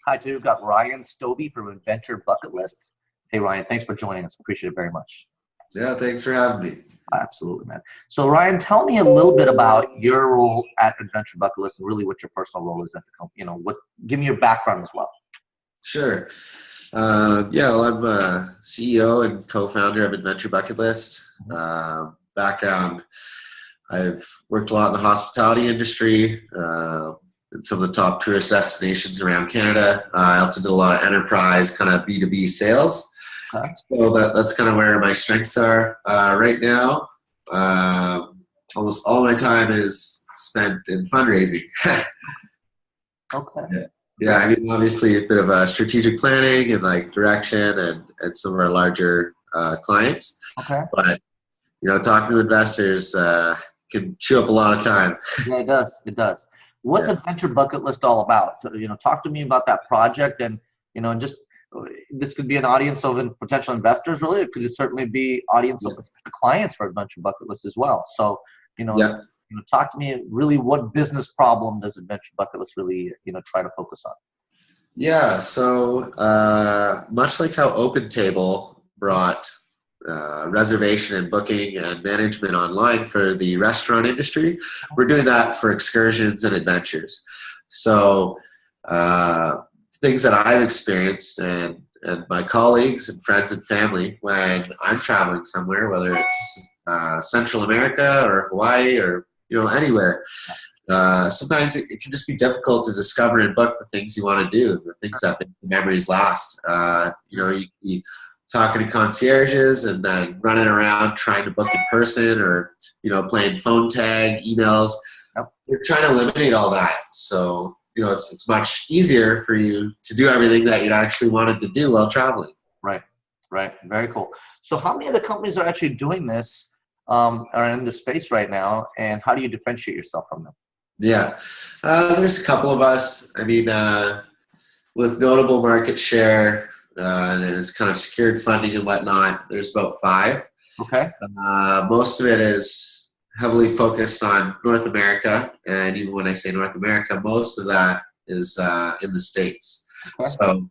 Hi, today we've got Ryan Stobie from Adventure Bucket List. Hey, Ryan, thanks for joining us. Appreciate it very much. Yeah, thanks for having me. Absolutely, man. So, Ryan, tell me a little bit about your role at Adventure Bucket List and really what your personal role is at the company. Give me your background as well. Sure. Yeah, well, I'm a CEO and co-founder of Adventure Bucket List. Background, I've worked a lot in the hospitality industry, in some of the top tourist destinations around Canada. I also did a lot of enterprise kind of B2B sales. Okay. So that's kind of where my strengths are. Right now, almost all my time is spent in fundraising. Okay. Yeah, I mean, obviously a bit of strategic planning and like direction and some of our larger clients. Okay. But, talking to investors can chew up a lot of time. Yeah, it does. It does. What's Adventure Bucket List all about? Talk to me about that project and just this could be an audience of potential investors, really. It could certainly be audience of clients for Adventure Bucket List as well. So, talk to me really, what business problem does Adventure Bucket List really, try to focus on? Yeah, so much like how OpenTable brought reservation and booking and management online for the restaurant industry, we're doing that for excursions and adventures. So things that I've experienced and my colleagues and friends and family when I'm traveling somewhere, whether it's Central America or Hawaii or anywhere. Sometimes it can just be difficult to discover and book the things you want to do, the things that make the memories last. You talking to concierges and then running around trying to book in person or, playing phone tag, emails. You're trying to eliminate all that. So, it's much easier for you to do everything that you actually wanted to do while traveling. Right. Very cool. So how many other companies are actually doing this, are in the space right now, and how do you differentiate yourself from them? Yeah, there's a couple of us. I mean, with notable market share and it's kind of secured funding and whatnot, there's about 5. Okay. Most of it is heavily focused on North America, and even when I say North America, most of that is in the States. Okay. So,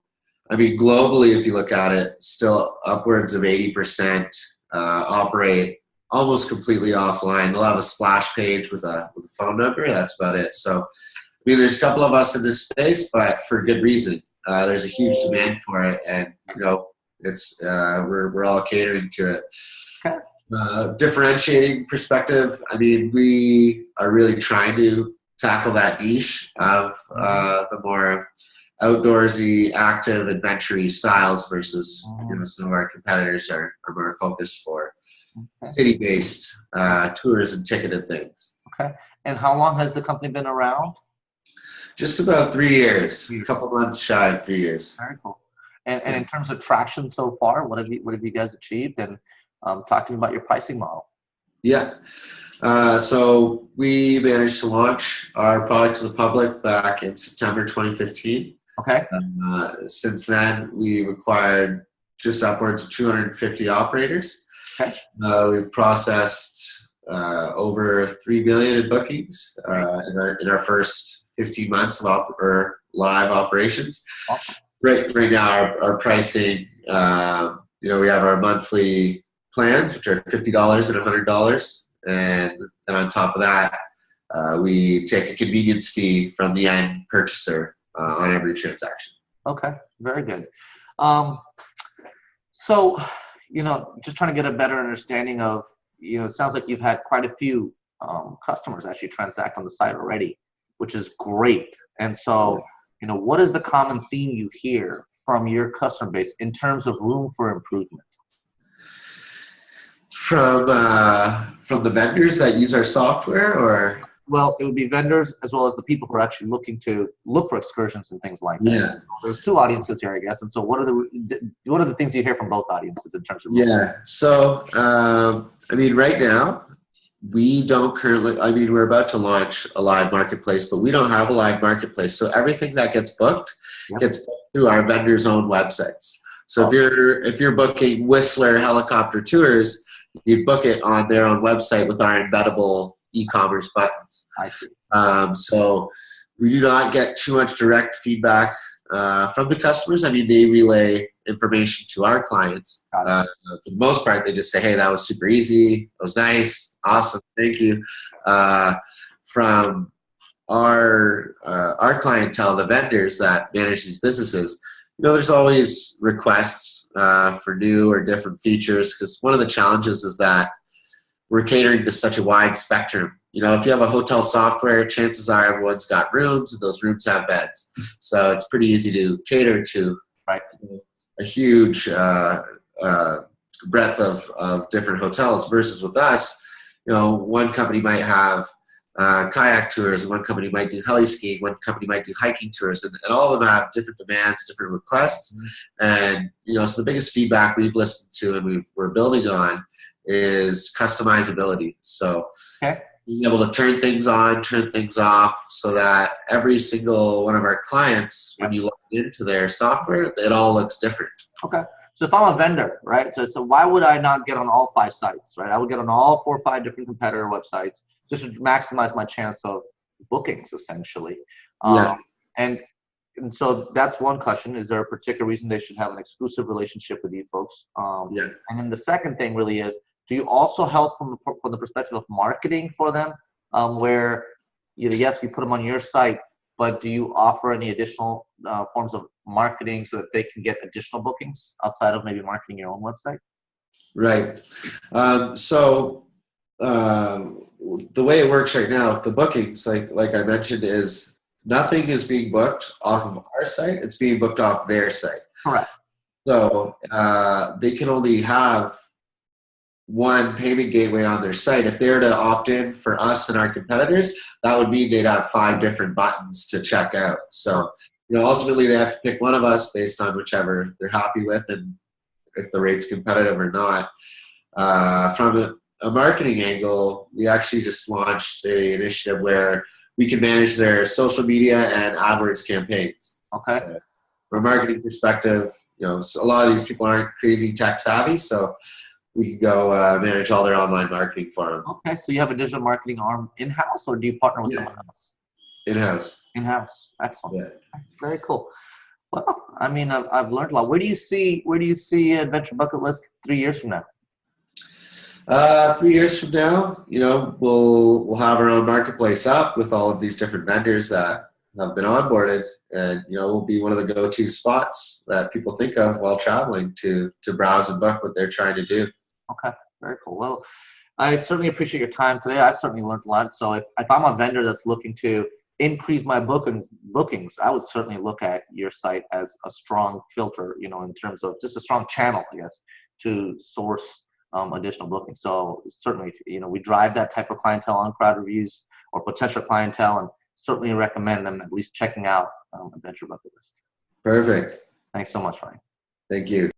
I mean, globally, if you look at it, still upwards of 80% operate almost completely offline. They'll have a splash page with a phone number. That's about it. So, I mean, there's a couple of us in this space, but for good reason. There's a huge demand for it, and it's we're all catering to it. Okay. Differentiating perspective. I mean, we are really trying to tackle that niche of the more outdoorsy, active, adventure-y styles versus some of our competitors are more focused for city-based tours and ticketed things. Okay. And how long has the company been around? Just about 3 years. A couple months shy of 3 years. Very cool. And in terms of traction so far, what have you guys achieved? And talk to me about your pricing model. Yeah. So we managed to launch our product to the public back in September 2015. Okay. Since then, we've acquired just upwards of 250 operators. Okay. We've processed over 3 million in bookings in our first 15 months of live operations. Awesome. Right now, our pricing, we have our monthly plans, which are $50 and $100, and then on top of that, we take a convenience fee from the end purchaser on every transaction. Okay, very good. So, just trying to get a better understanding of, it sounds like you've had quite a few customers actually transact on the site already, which is great. And so, what is the common theme you hear from your customer base in terms of room for improvement? From the vendors that use our software, or? Well, it would be vendors as well as the people who are actually looking to look for excursions and things like that. Yeah. So there's 2 audiences here, I guess. And so what are the things you hear from both audiences in terms of? Yeah. So, I mean, right now, we don't currently, we're about to launch a live marketplace, but we don't have a live marketplace. So everything that gets booked gets booked through our vendors' own websites. So if you're booking Whistler helicopter tours, you book it on their own website with our embeddable e-commerce buttons. I see. So we do not get too much direct feedback from the customers. I mean, they relay information to our clients. For the most part, they just say, hey, that was super easy. It was nice. Awesome. Thank you. From our clientele, the vendors that manage these businesses, there's always requests for new or different features, because one of the challenges is that we're catering to such a wide spectrum. If you have a hotel software, chances are everyone's got rooms, and those rooms have beds. So it's pretty easy to cater to a huge breadth of different hotels. Versus with us, one company might have kayak tours, one company might do heli skiing, one company might do hiking tours, and all of them have different demands, different requests. And so the biggest feedback we've listened to and we're building on is customizability. So being able to turn things on, turn things off, so that every single one of our clients, when you log into their software, it all looks different. Okay. So if I'm a vendor, right? So why would I not get on all 5 sites, right? I would get on all 4 or 5 different competitor websites just to maximize my chance of bookings, essentially. And so that's one question. Is there a particular reason they should have an exclusive relationship with you folks? And then the second thing really is, do you also help from the perspective of marketing for them, where yes, you put them on your site, but do you offer any additional forms of marketing so that they can get additional bookings outside of maybe marketing your own website? Right. So the way it works right now, the bookings, like I mentioned, is nothing is being booked off of our site. It's being booked off their site. Correct. So they can only have one payment gateway on their site. If they were to opt in for us and our competitors, that would mean they'd have 5 different buttons to check out. So, ultimately they have to pick one of us based on whichever they're happy with and if the rate's competitive or not. From a marketing angle, we actually just launched an initiative where we can manage their social media and AdWords campaigns. Okay. So from a marketing perspective, a lot of these people aren't crazy tech savvy, so we can go manage all their online marketing for them. Okay, so you have a digital marketing arm in-house, or do you partner with someone else? In-house. In-house. Excellent. Yeah. Very cool. Well, I mean, I've learned a lot. Where do you see Adventure Bucket List 3 years from now? 3 years from now, we'll have our own marketplace up with all of these different vendors that have been onboarded, and we'll be one of the go-to spots that people think of while traveling to browse and book what they're trying to do. Okay, very cool. Well, I certainly appreciate your time today. I've certainly learned a lot. So if I'm a vendor that's looking to increase my bookings, I would certainly look at your site as a strong filter, in terms of just a strong channel, I guess, to source additional bookings. So certainly, we drive that type of clientele on crowd reviews or potential clientele, and certainly recommend them at least checking out Adventure Bucket List. Perfect. Thanks so much, Ryan. Thank you.